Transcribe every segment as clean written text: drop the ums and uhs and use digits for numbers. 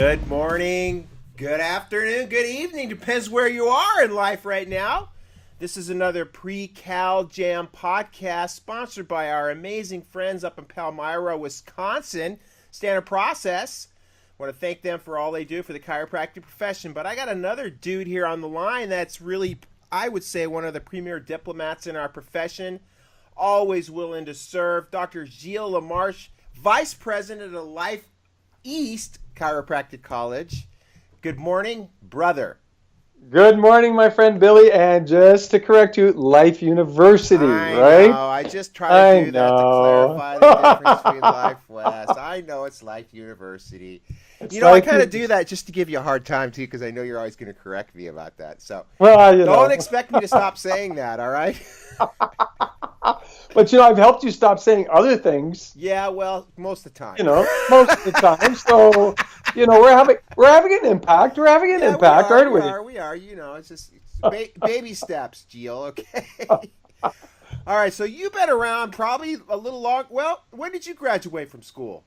Good morning, good afternoon, good evening. Depends where you are in life right now. This is another Cal Jam podcast sponsored by our amazing friends up in Palmyra, Wisconsin, Standard Process. I want to thank them for all they do for the chiropractic profession. But I got another dude here on the line that's really, I would say, one of the premier diplomats in our profession. Always willing to serve. Dr. Gilles Lamarche, Vice President of Life East Chiropractic College. Good morning, brother. Good morning, my friend Billy. And just to correct you, Life University, right? I just try to do that to clarify the difference between Life West. I know it's Life University. I kind of do that just to give you a hard time, too, because I know you're always going to correct me about that. So don't expect me to stop saying that, all right? But, I've helped you stop saying other things. Yeah, well, most of the time. Most of the time. So, we're having an impact. We're having an impact, aren't we? We are. It's just baby steps, Gilles, okay? All right, so you've been around probably a little long. Well, when did you graduate from school?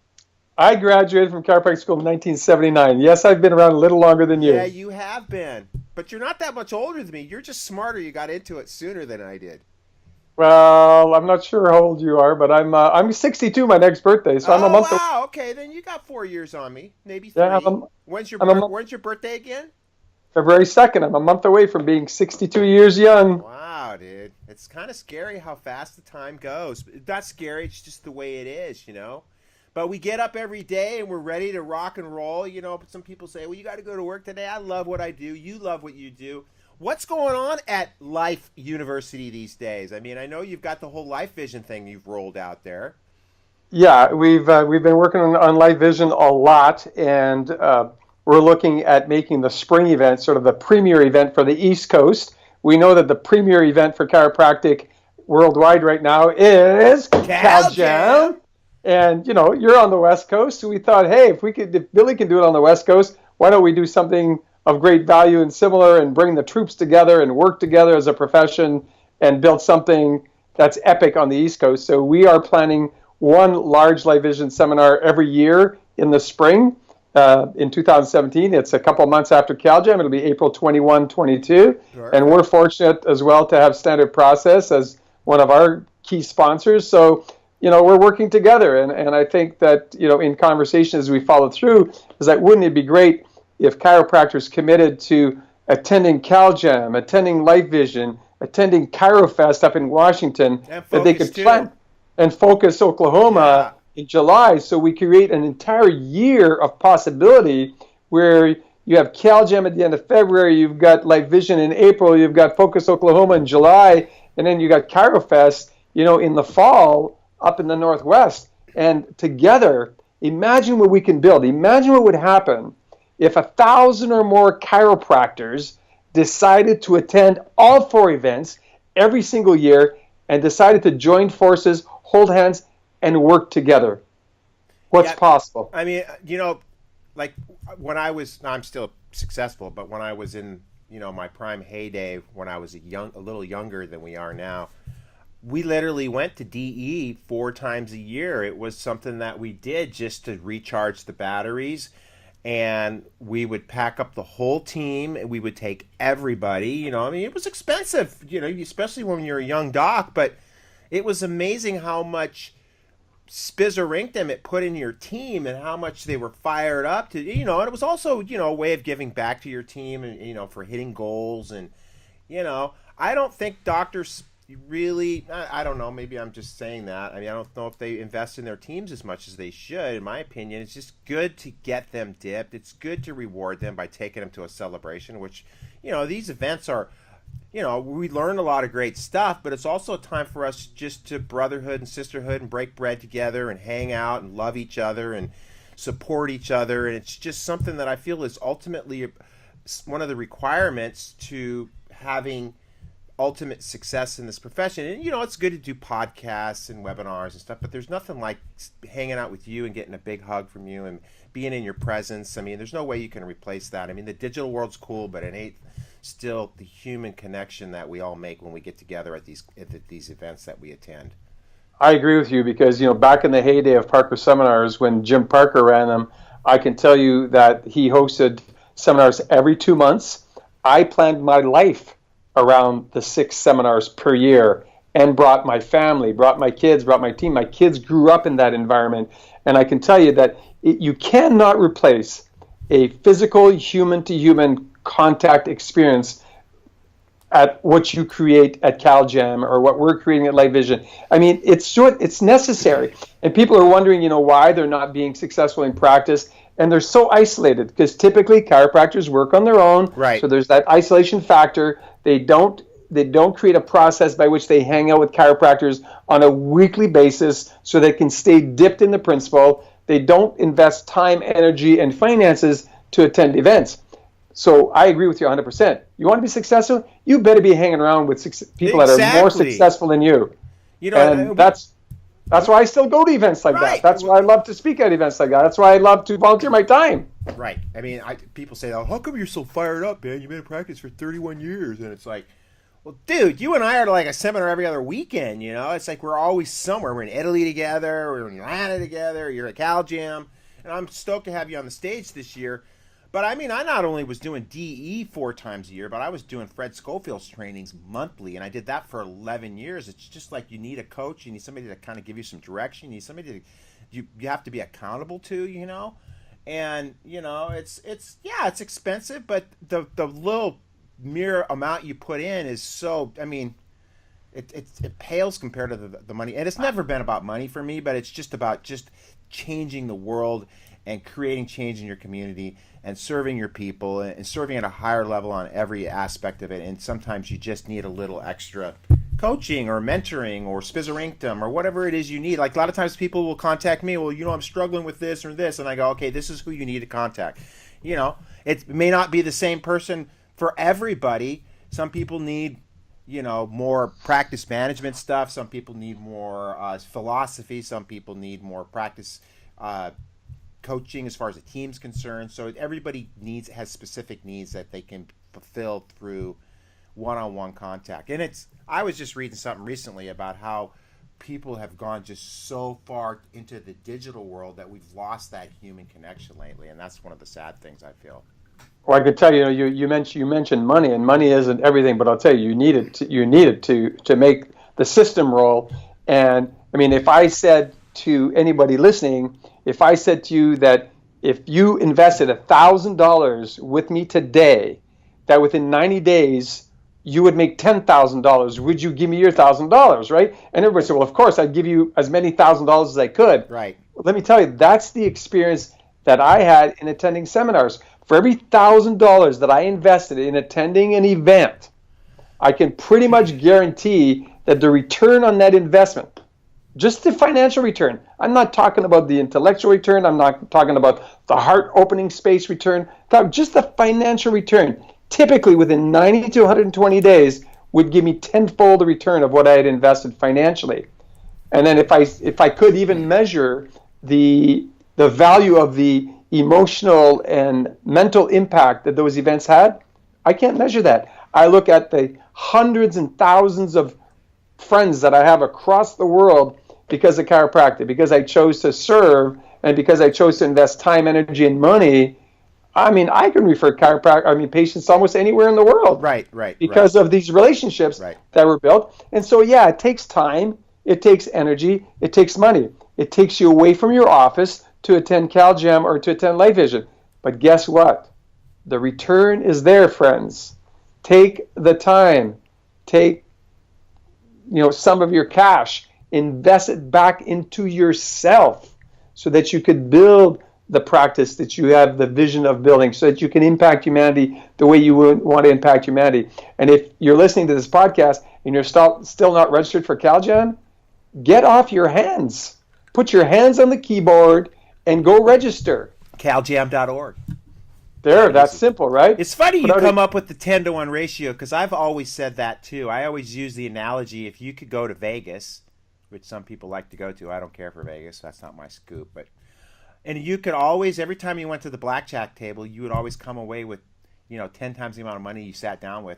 I graduated from chiropractic school in 1979. Yes, I've been around a little longer than you. Yeah, you have been. But you're not that much older than me. You're just smarter. You got into it sooner than I did. Well, I'm not sure how old you are, but I'm 62 my next birthday, so I'm a month. Wow, okay, then you got 4 years on me, maybe 3. Yeah, when's your birthday again? February 2nd. I'm a month away from being 62 years young. Wow, dude. It's kind of scary how fast the time goes. It's not scary, it's just the way it is, But we get up every day and we're ready to rock and roll, But some people say, well, you got to go to work today. I love what I do. You love what you do. What's going on at Life University these days? I mean, I know you've got the whole Life Vision thing you've rolled out there. Yeah, we've been working on Life Vision a lot, and we're looking at making the spring event sort of the premier event for the East Coast. We know that the premier event for chiropractic worldwide right now is Cal Jam. And, you're on the West Coast, so we thought, hey, if Billy can do it on the West Coast, why don't we do something of great value and similar and bring the troops together and work together as a profession and build something that's epic on the East Coast. So we are planning one large Life Vision seminar every year in the spring in 2017. It's a couple months after Cal Jam. It'll be April 21, 22. Sure. And we're fortunate as well to have Standard Process as one of our key sponsors. So, we're working together. And I think that, in conversation as we follow through, is that wouldn't it be great if chiropractors committed to attending Cal Jam, attending Life Vision, attending ChiroFest up in Washington, that they could plan and Focus Oklahoma in July, so we create an entire year of possibility where you have Cal Jam at the end of February, you've got Life Vision in April, you've got Focus Oklahoma in July, and then you got ChiroFest, in the fall up in the Northwest. And together, imagine what we can build. Imagine what would happen if 1,000 or more chiropractors decided to attend all 4 events every single year and decided to join forces, hold hands, and work together. What's possible? I mean, like when I'm still successful, but when I was in, my prime heyday, when I was a little younger than we are now, we literally went to DE 4 times a year. It was something that we did just to recharge the batteries. And we would pack up the whole team, and we would take everybody, it was expensive, especially when you're a young doc, but it was amazing how much spizzerinctum it put in your team and how much they were fired up to, and it was also, a way of giving back to your team and, for hitting goals. And, I don't think doctors really, I don't know, maybe I'm just saying that. I mean, I don't know if they invest in their teams as much as they should, in my opinion. It's just good to get them dipped. It's good to reward them by taking them to a celebration, which, these events are, we learn a lot of great stuff, but it's also a time for us just to brotherhood and sisterhood and break bread together and hang out and love each other and support each other. And it's just something that I feel is ultimately one of the requirements to having ultimate success in this profession. And it's good to do podcasts and webinars and stuff, but there's nothing like hanging out with you and getting a big hug from you and being in your presence. I mean, there's no way you can replace that. I mean, the digital world's cool, but it ain't still the human connection that we all make when we get together at these events that we attend. I agree with you because, back in the heyday of Parker seminars when Jim Parker ran them, I can tell you that he hosted seminars every 2 months. I planned my life around the 6 seminars per year and brought my family, brought my kids, brought my team. My kids grew up in that environment. And I can tell you that you cannot replace a physical human to human contact experience at what you create at Cal Jam or what we're creating at Light Vision. I mean, it's necessary. And people are wondering, why they're not being successful in practice. And they're so isolated because typically chiropractors work on their own. Right. So there's that isolation factor. They don't create a process by which they hang out with chiropractors on a weekly basis so they can stay dipped in the principle. They don't invest time, energy, and finances to attend events. So I agree with you 100%. You want to be successful? You better be hanging around with people that are more successful than you. And that's why I still go to events like that. That's why I love to speak at events like that. That's why I love to volunteer my time. Right. I mean, people say, "Oh, how come you're so fired up, man? You've been in practice for 31 years." And it's like, well, dude, you and I are like a seminar every other weekend, It's like we're always somewhere. We're in Italy together. We're in Atlanta together. You're at Cal Jam. And I'm stoked to have you on the stage this year. But I mean, I not only was doing DE 4 times a year, but I was doing Fred Schofield's trainings monthly, and I did that for 11 years. It's just like you need a coach, you need somebody to kind of give you some direction, you need somebody you have to be accountable to, and it's expensive, but the little mere amount you put in is so. I mean, it pales compared to the money, and it's never been about money for me, but it's just about just changing the world and creating change in your community and serving your people and serving at a higher level on every aspect of it. And sometimes you just need a little extra coaching or mentoring or spizzerinctum or whatever it is you need. Like a lot of times people will contact me, well, I'm struggling with this or this. And I go, okay, this is who you need to contact. It may not be the same person for everybody. Some people need, more practice management stuff. Some people need more philosophy. Some people need more practice coaching as far as the team's concerned. So everybody has specific needs that they can fulfill through one-on-one contact. And I was just reading something recently about how people have gone just so far into the digital world that we've lost that human connection lately, and that's one of the sad things I feel. Well, I could tell you mentioned money, and money isn't everything, but I'll tell you, you need it to make the system roll. And I mean, if I said to anybody listening, if I said to you that if you invested $1,000 with me today, that within 90 days you would make $10,000, would you give me your $1,000, right? And everybody said, well, of course, I'd give you as many $1,000 as I could. Right. Well, let me tell you, that's the experience that I had in attending seminars. For every $1,000 that I invested in attending an event, I can pretty much guarantee that the return on that investment, just the financial return. I'm not talking about the intellectual return. I'm not talking about the heart-opening space return. Just the financial return, typically within 90 to 120 days, would give me tenfold the return of what I had invested financially. And then if I could even measure the value of the emotional and mental impact that those events had, I can't measure that. I look at the hundreds and thousands of friends that I have across the world because of chiropractic, because I chose to serve and because I chose to invest time, energy, and money. I mean, I can refer patients almost anywhere in the world. Right. Because of these relationships that were built. And so, yeah, it takes time, it takes energy, it takes money. It takes you away from your office to attend Cal Jam or to attend Light Vision. But guess what? The return is there, friends. Take the time. Take some of your cash, invest it back into yourself so that you could build the practice that you have the vision of building, so that you can impact humanity the way you would want to impact humanity. And if you're listening to this podcast and you're still not registered for Cal Jam, get off your hands. Put your hands on the keyboard and go register. CalJam.org. That's simple, right? It's funny you come up with the 10-to-1 ratio, because I've always said that too. I always use the analogy, if you could go to Vegas, which some people like to go to. I don't care for Vegas. That's not my scoop. And you could always, every time you went to the blackjack table, you would always come away with, 10 times the amount of money you sat down with.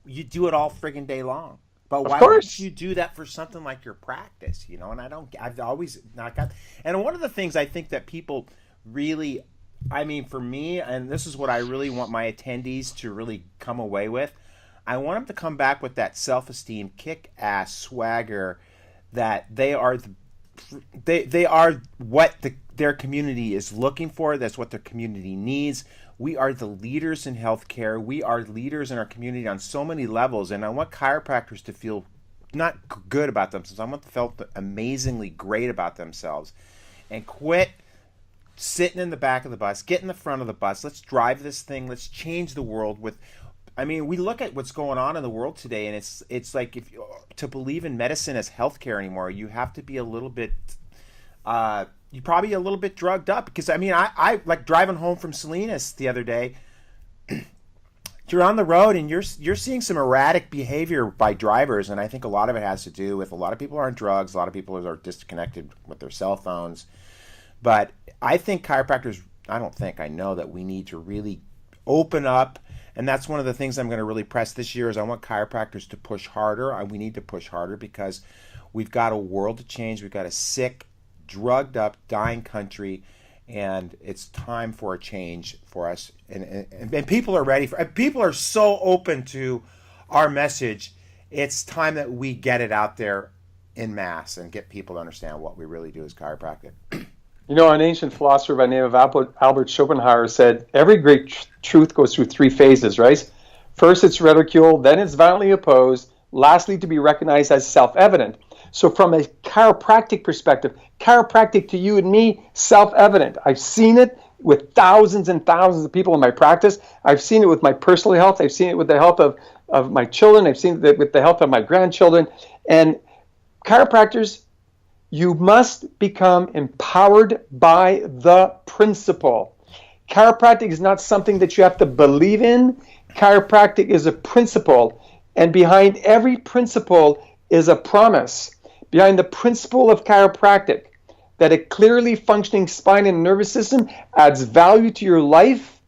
You do it all friggin' day long. But why wouldn't you do that for something like your practice, And I've always not got. And one of the things I think that people really I mean, for me, and this is what I really want my attendees to really come away with. I want them to come back with that self-esteem, kick-ass swagger that they are what their community is looking for. That's what their community needs. We are the leaders in healthcare. We are leaders in our community on so many levels, and I want chiropractors to feel not good about themselves. I want them to feel amazingly great about themselves, and quit sitting in the back of the bus, get in the front of the bus. Let's drive this thing. Let's change the world with. I mean, we look at what's going on in the world today, and it's like if to believe in medicine as healthcare anymore, you have to be a little bit. You're probably a little bit drugged up because I mean, I like driving home from Salinas the other day. You're on the road and you're seeing some erratic behavior by drivers, and I think a lot of it has to do with a lot of people are on drugs, a lot of people are disconnected with their cell phones. But I think chiropractors, I don't think, I know that we need to really open up. And that's one of the things I'm going to really press this year is I want chiropractors to push harder. We need to push harder because we've got a world to change. We've got a sick, drugged up, dying country. And it's time for a change for us. And people are ready for people are so open to our message. It's time that we get it out there in mass and get people to understand what we really do as chiropractic. You know, an ancient philosopher by the name of Albert Schopenhauer said, every great truth goes through three phases, right? First, it's ridiculed, then it's violently opposed, lastly, to be recognized as self-evident. So from a chiropractic perspective, chiropractic to you and me, self-evident. I've seen it with thousands and thousands of people in my practice. I've seen it with my personal health. I've seen it with the health of my children. I've seen it with the health of my grandchildren. And chiropractors, you must become empowered by the principle. Chiropractic is not something that you have to believe in. Chiropractic is a principle. And behind every principle is a promise. Behind the principle of chiropractic, that a clearly functioning spine and nervous system adds value to your life,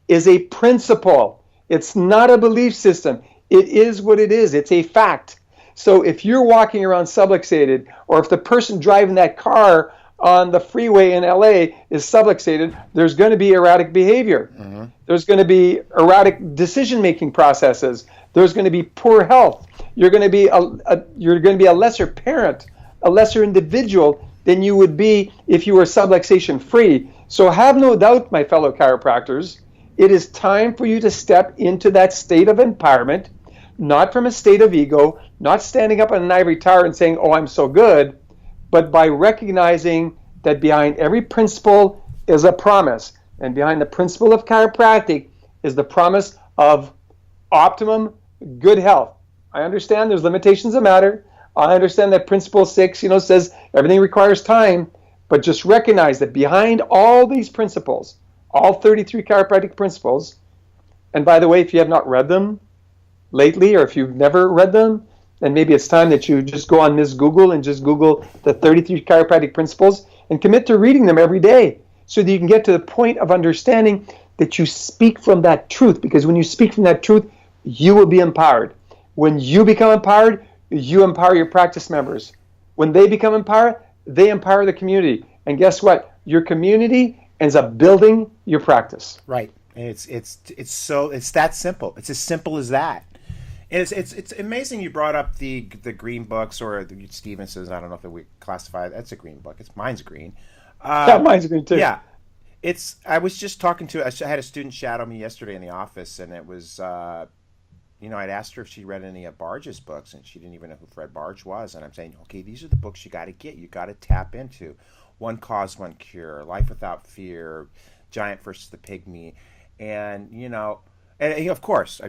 is a principle. It's not a belief system. It is what it is. It's a fact. So if you're walking around subluxated, or if the person driving that car on the freeway in LA is subluxated, there's going to be erratic behavior. Mm-hmm. There's going to be erratic decision-making processes. There's going to be poor health. You're going to be a lesser parent, a lesser individual than you would be if you were subluxation free. So have no doubt, my fellow chiropractors, it is time for you to step into that state of empowerment, not from a state of ego, not standing up on an ivory tower and saying, oh, I'm so good, but by recognizing that behind every principle is a promise. And behind the principle of chiropractic is the promise of optimum good health. I understand there's limitations of matter. I understand that principle 6, says everything requires time, but just recognize that behind all these principles, all 33 chiropractic principles, and by the way, if you have not read them lately, or if you've never read them, then maybe it's time that you just go on Ms. Google and just Google the 33 chiropractic principles and commit to reading them every day so that you can get to the point of understanding that you speak from that truth. Because when you speak from that truth, you will be empowered. When you become empowered, you empower your practice members. When they become empowered, they empower the community. And guess what? Your community ends up building your practice. Right. And it's that simple. It's as simple as that. And it's amazing you brought up the green books, or the Stevenson's. I don't know if we classify it. That's a green book. Mine's green. Yeah, mine's green too. Yeah. I was just talking to. I had a student shadow me yesterday in the office, and it was. I'd asked her if she read any of Barge's books, and she didn't even know who Fred Barge was. And I'm saying, okay, these are the books you got to get. You got to tap into. One Cause, One Cure, Life Without Fear, Giant versus the Pygmy, and of course,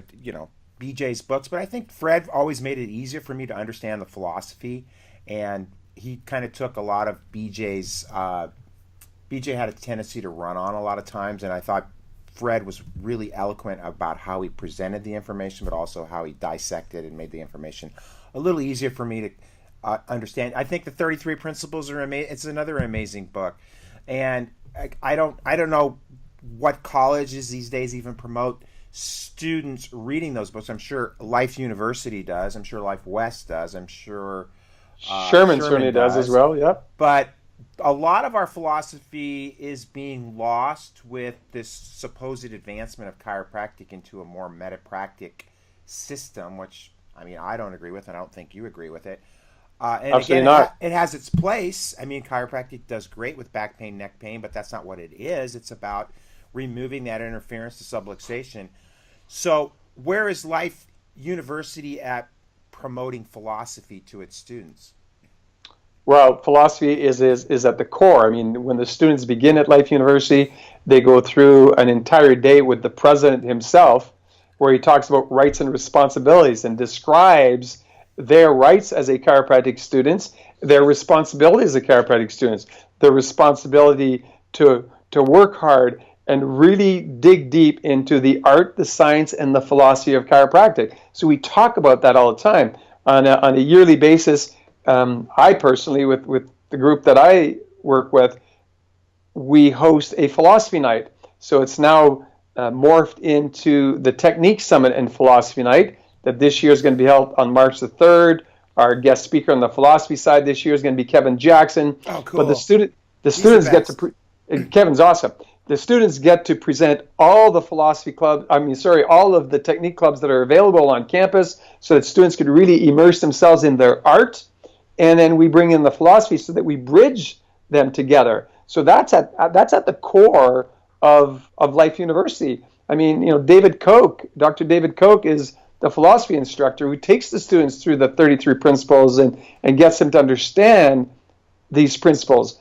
BJ's books. But I think Fred always made it easier for me to understand the philosophy, and he kind of took a lot of BJ's. BJ had a tendency to run on a lot of times, and I thought Fred was really eloquent about how he presented the information, but also how he dissected and made the information a little easier for me to understand. I think the 33 Principles are amazing. It's another amazing book, and I don't know what colleges these days even promote students reading those books. I'm sure Life University does. I'm sure Life West does. I'm sure Sherman certainly does as well. Yep. But a lot of our philosophy is being lost with this supposed advancement of chiropractic into a more metapractic system, which I mean I don't agree with, and I don't think you agree with it. And Absolutely again, not. it has its place. I mean, chiropractic does great with back pain, neck pain, but that's not what it is. It's about removing that interference to subluxation. So, where is Life University at promoting philosophy to its students? Well, philosophy is at the core. I mean, when the students begin at Life University, they go through an entire day with the president himself, where he talks about rights and responsibilities and describes their rights as a chiropractic students, their responsibilities as a chiropractic students, their responsibility to work hard and really dig deep into the art, the science, and the philosophy of chiropractic. So we talk about that all the time on a yearly basis. I personally, with the group that I work with, we host a philosophy night. So it's now morphed into the Technique Summit and Philosophy Night that this year is going to be held on March the 3rd. Our guest speaker on the philosophy side this year is going to be Kevin Jackson. Oh, cool. But the students get to Kevin's awesome. The students get to present all the philosophy clubs, all of the technique clubs that are available on campus so that students could really immerse themselves in their art. And then we bring in the philosophy so that we bridge them together. So that's at the core of Life University. I mean, David Koch, Dr. David Koch is the philosophy instructor who takes the students through the 33 principles and gets them to understand these principles.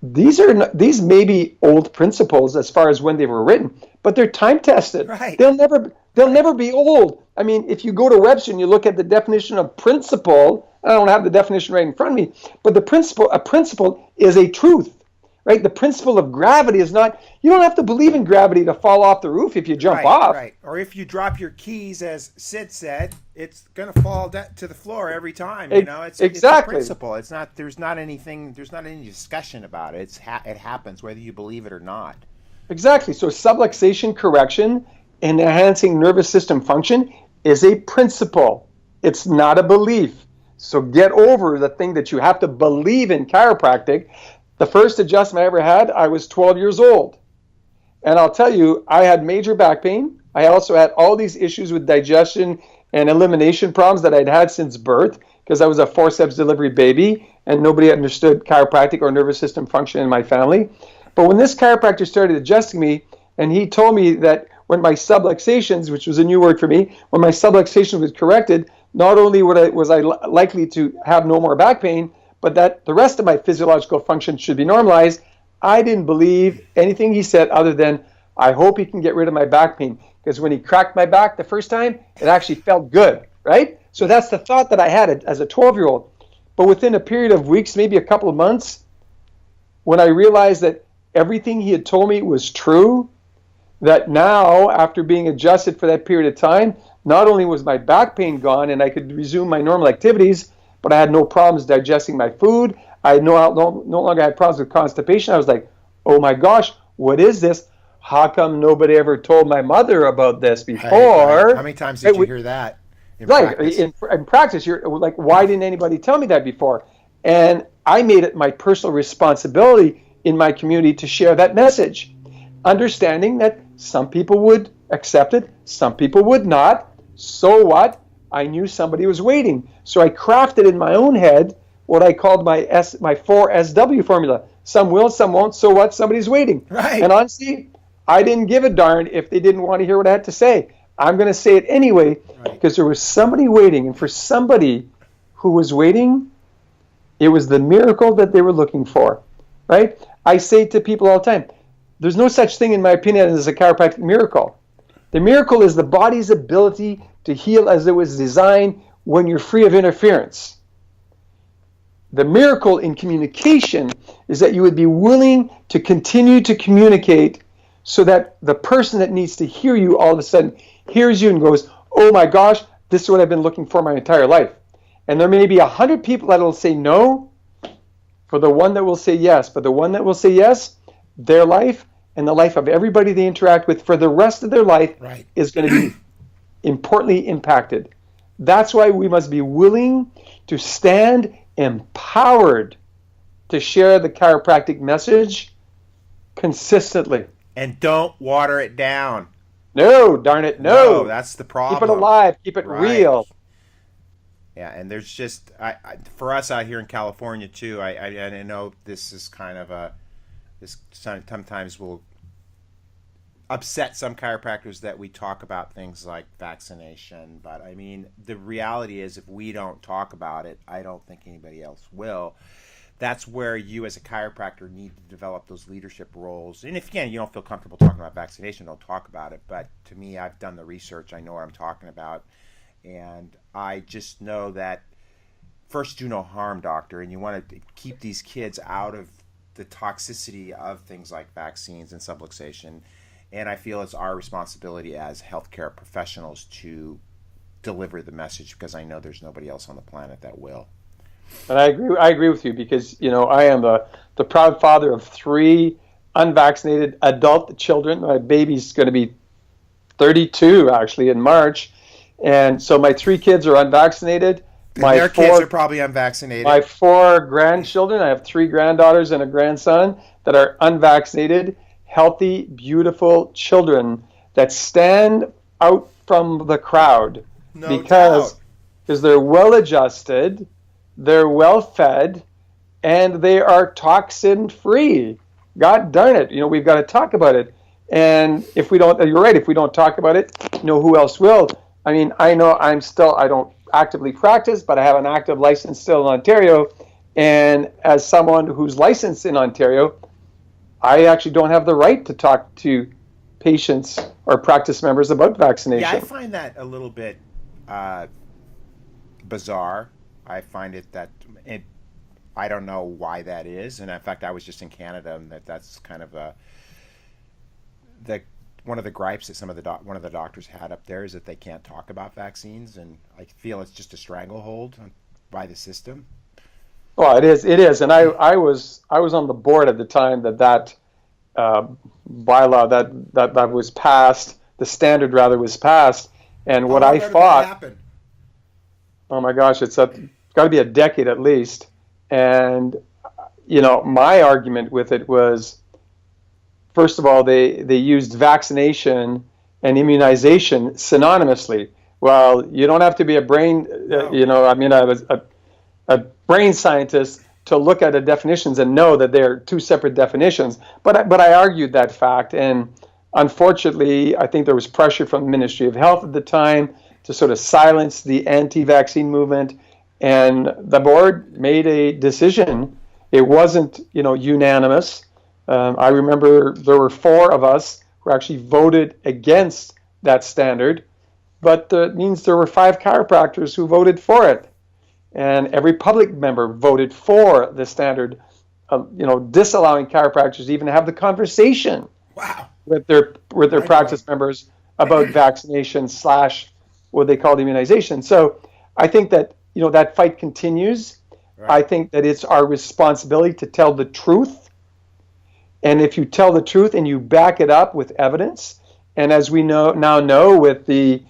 These may be old principles as far as when they were written, but they're time tested. Right. They'll never be old. I mean, if you go to Webster and you look at the definition of principle, I don't have the definition right in front of me, but a principle is a truth, right? The principle of gravity is not, you don't have to believe in gravity to fall off the roof if you jump off. Right. Or if you drop your keys, as Sid said, it's going to fall to the floor every time. It's a principle. It's not. There's not any discussion about it. It happens whether you believe it or not. Exactly. So subluxation correction and enhancing nervous system function is a principle. It's not a belief. So get over the thing that you have to believe in chiropractic. The first adjustment I ever had, I was 12 years old. And I'll tell you, I had major back pain. I also had all these issues with digestion and elimination problems that I'd had since birth because I was a forceps delivery baby and nobody understood chiropractic or nervous system function in my family. But when this chiropractor started adjusting me, and he told me that when my subluxations, which was a new word for me, when my subluxation was corrected, not only was I likely to have no more back pain, but that the rest of my physiological function should be normalized. I didn't believe anything he said other than, I hope he can get rid of my back pain. Because when he cracked my back the first time, it actually felt good, right? So that's the thought that I had as a 12-year-old. But within a period of weeks, maybe a couple of months, when I realized that everything he had told me was true, that now, after being adjusted for that period of time, not only was my back pain gone and I could resume my normal activities, but I had no problems digesting my food. I no longer had problems with constipation. I was like, oh my gosh, what is this? How come nobody ever told my mother about this before? Right. How many times did you hear that? In practice, you're like, why didn't anybody tell me that before? And I made it my personal responsibility in my community to share that message, understanding that some people would accept it, some people would not. So what? I knew somebody was waiting. So I crafted in my own head what I called my 4SW formula. Some will, some won't. So what? Somebody's waiting. Right. And honestly, I didn't give a darn if they didn't want to hear what I had to say. I'm going to say it anyway because there was somebody waiting. And for somebody who was waiting, it was the miracle that they were looking for, right? I say to people all the time, there's no such thing, in my opinion, as a chiropractic miracle. The miracle is the body's ability to heal as it was designed when you're free of interference. The miracle in communication is that you would be willing to continue to communicate so that the person that needs to hear you all of a sudden hears you and goes, oh my gosh, this is what I've been looking for my entire life. And there may be 100 people that will say no for the one that will say yes. But the one that will say yes, their life and the life of everybody they interact with for the rest of their life is going to be importantly impacted. That's why we must be willing to stand empowered to share the chiropractic message consistently. And don't water it down. No, darn it, No, no. that's the Keep it problem. alive. Keep it Right. real. Yeah, and there's just for us out here in California too. I know this is kind of a this sometimes will upset some chiropractors that we talk about things like vaccination, but I mean the reality is if we don't talk about it, I don't think anybody else will. That's where you as a chiropractor need to develop those leadership roles. And if again you don't feel comfortable talking about vaccination, don't talk about it. But to me, I've done the research. I know what I'm talking about. And I just know that first do no harm, doctor, and you want to keep these kids out of the toxicity of things like vaccines and subluxation. And I feel it's our responsibility as healthcare professionals to deliver the message because I know there's nobody else on the planet that will. And I agree with you because, I am the proud father of 3 unvaccinated adult children. My baby's going to be 32 actually in March. And so my 3 kids are unvaccinated. And their kids are probably unvaccinated. My 4 grandchildren, I have 3 granddaughters and a grandson that are unvaccinated, healthy, beautiful children that stand out from the crowd No because doubt. they're well adjusted, they're well fed, and they are toxin free. God darn it, we've got to talk about it. And if we don't, you're right, if we don't talk about it, who else will? I mean, I know I don't actively practice, but I have an active license still in Ontario. And as someone who's licensed in Ontario, I actually don't have the right to talk to patients or practice members about vaccination. Yeah, I find that a little bit bizarre. I find I don't know why that is. And in fact, I was just in Canada, and that's kind of one of the gripes that one of the doctors had up there is that they can't talk about vaccines, and I feel it's just a stranglehold by the system. Well, it is, and I was on the board at the time that bylaw that was passed, the standard rather was passed, and what I thought, oh my gosh, it's got to be a decade at least, and my argument with it was, first of all, they used vaccination and immunization synonymously. Well, you don't have to be a brain, I was a brain scientist to look at the definitions and know that they're 2 separate definitions. But I argued that fact, and unfortunately, I think there was pressure from the Ministry of Health at the time to sort of silence the anti-vaccine movement, and the board made a decision. It wasn't, unanimous. I remember there were 4 of us who actually voted against that standard, but it means there were 5 chiropractors who voted for it. And every public member voted for the standard, disallowing chiropractors to even have the conversation with their practice members about vaccination / what they call immunization. So I think that that fight continues. Right. I think that it's our responsibility to tell the truth. And if you tell the truth and you back it up with evidence, and as we now know with the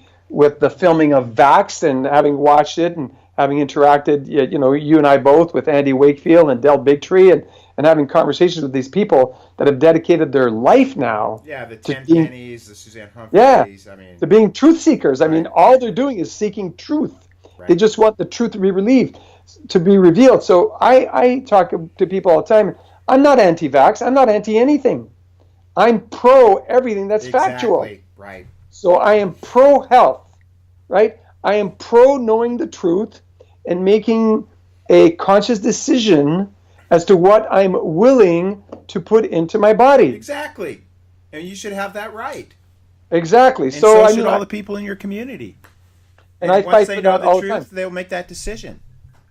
filming of Vaxxed and having watched it and having interacted, you and I both with Andy Wakefield and Del Bigtree and having conversations with these people that have dedicated their life now. Yeah, the Pennies, the Suzanne Humphreys. Yeah, to being truth seekers. I mean, all they're doing is seeking truth. Right. They just want the truth to be revealed. So I talk to people all the time. I'm not anti-vax. I'm not anti-anything. I'm pro everything that's factual. Right. So I am pro health, right? I am pro knowing the truth and making a conscious decision as to what I'm willing to put into my body. Exactly. And you should have that right. Exactly. And so should all the people in your community. And I fight for that all the time. They'll make that decision.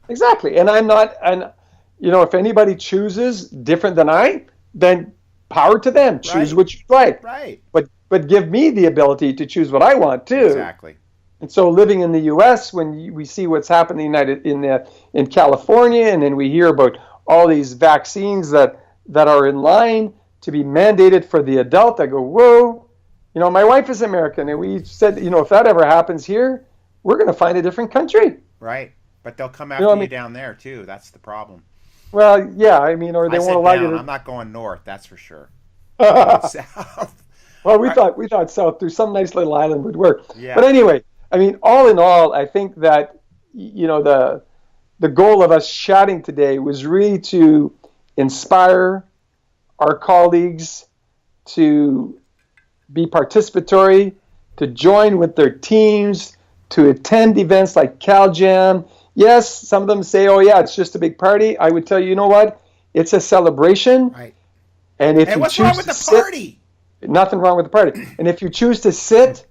Exactly. And I'm not, if anybody chooses different than I, then power to them. Choose what you like. Right. But give me the ability to choose what I want too. Exactly. And so living in the U.S., when we see what's happening in California, and then we hear about all these vaccines that are in line to be mandated for the adult, I go, whoa. My wife is American, and we said, if that ever happens here, we're going to find a different country. Right. But they'll come after you down there, too. That's the problem. Well, yeah, I mean, or I they won't said allow down. you I'm not going north. That's for sure. I'm going to. south. Well, All right. we thought south through some nice little island would work. But Yeah. anyway, I mean, all in all, I think that the goal of us chatting today was really to inspire our colleagues to be participatory, to join with their teams, to attend events like Cal Jam. Yes, some of them say, "Oh yeah, it's just a big party." I would tell you, you know what? It's a celebration, Right. and if And you what's wrong choose with to the sit, party? nothing wrong with the party. And if you choose to sit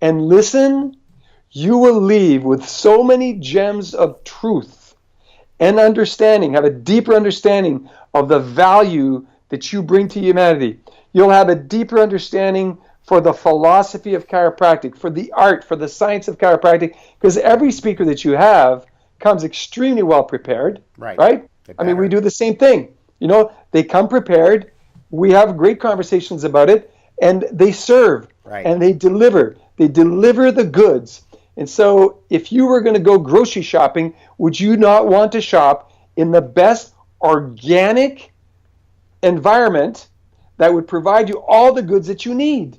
and listen, you will leave with so many gems of truth and understanding, have a deeper understanding of the value that you bring to humanity. You'll have a deeper understanding for the philosophy of chiropractic, for the art, for the science of chiropractic, because every speaker that you have comes extremely well prepared, Right. right? They I mean, we better. do the same thing. They come prepared. We have great conversations about it, and they serve Right. and they deliver. They deliver the goods. And so, if you were going to go grocery shopping, would you not want to shop in the best organic environment that would provide you all the goods that you need?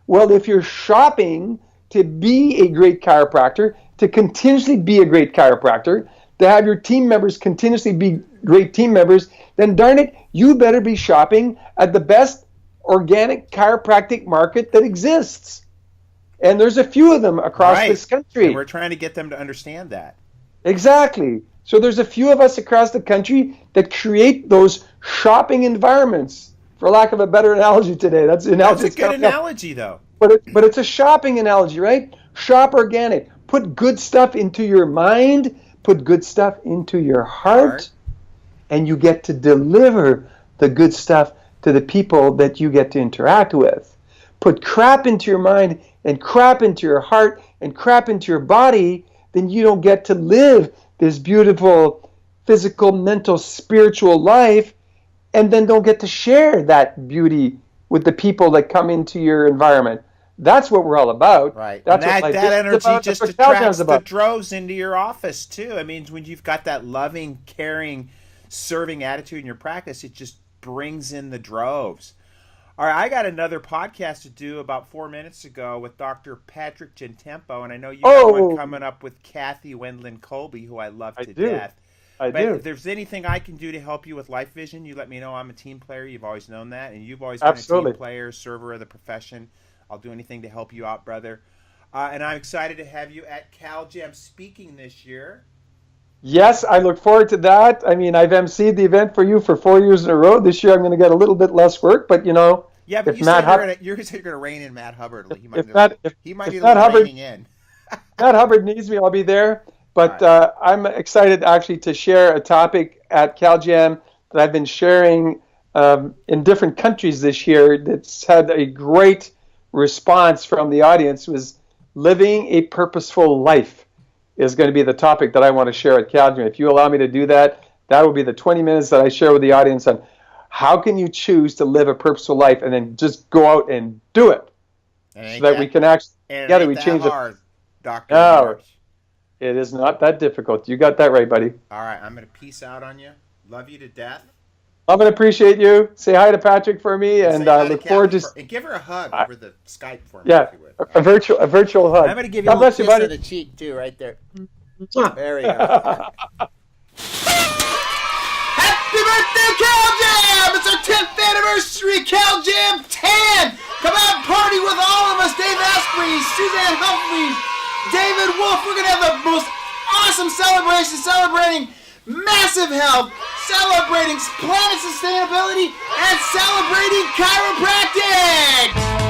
Well, if you're shopping to be a great chiropractor, to continuously be a great chiropractor, to have your team members continuously be great team members, then darn it, you better be shopping at the best organic chiropractic market that exists. And there's a few of them across Right. this And country. we're trying to get them to understand that. Exactly. So there's a few of us across the country that create those shopping environments. For lack of a better analogy today, that's the That's analogy a that's good coming up. analogy, though. But it's a shopping analogy, right? Shop organic. Put good stuff into your mind. Put good stuff into your Art. heart, and you get to deliver the good stuff to the people that you get to interact with. Put crap into your mind and crap into your heart and crap into your body, then you don't get to live this beautiful physical, mental, spiritual life, and then don't get to share that beauty with the people that come into your environment. That's what we're all about. Right. And That's what Life that Vision is energy about. That's just what Cal Jam is attracts the about. droves into your office, too. I mean, when you've got that loving, caring, serving attitude in your practice, it just brings in the droves. All right, I got another podcast to do about 4 minutes ago with Dr. Patrick Gentempo, and I know you got one Oh, coming up with Kathy Wendland Colby, who I love I to do. death. I But do. if there's anything I can do to help you with Life Vision, you let me know. I'm a team player. You've always known that, and you've always been a team Absolutely. player, server of the profession. I'll do anything to help you out, brother. And I'm excited to have you at Cal Jam speaking this year. Yes, I look forward to that. I mean, I've emceed the event for you for 4 years in a row. This year I'm going to get a little bit less work, but Yeah, but if Matt you said you're gonna rein in Matt Hubbard. if Matt if, He might if need a Matt little Hubbard reining in. Matt Hubbard needs me, I'll be there. All But right. I'm excited actually to share a topic at CalJam that I've been sharing in different countries this year that's had a great response from the audience. Was living a purposeful life is going to be the topic that I want to share at CalJam. If you allow me to do that, that will be the 20 minutes that I share with the audience on how can you choose to live a purposeful life and then just go out and do it so that we can actually and it together ain't we that change it. hard, Doctor No, Lamarche. it is not that difficult. You got that right, buddy. All right, I'm gonna peace out on you. Love you to death. Love and appreciate you. Say hi to Patrick for me, And and say hi to look forward Kathy to and give her a hug uh, over the Skype for me, yeah if you would. a virtual hug. I'm gonna give you God a bless little you, kiss on buddy. the cheek too, right there. There we go. Happy birthday, Cal Jam! It's our 10th anniversary, Cal Jam 10! Come out and party with all of us, Dave Asprey, Suzanne Humphreys, David Wolf. We're gonna have the most awesome celebration, celebrating massive health, celebrating planet sustainability, and celebrating chiropractic!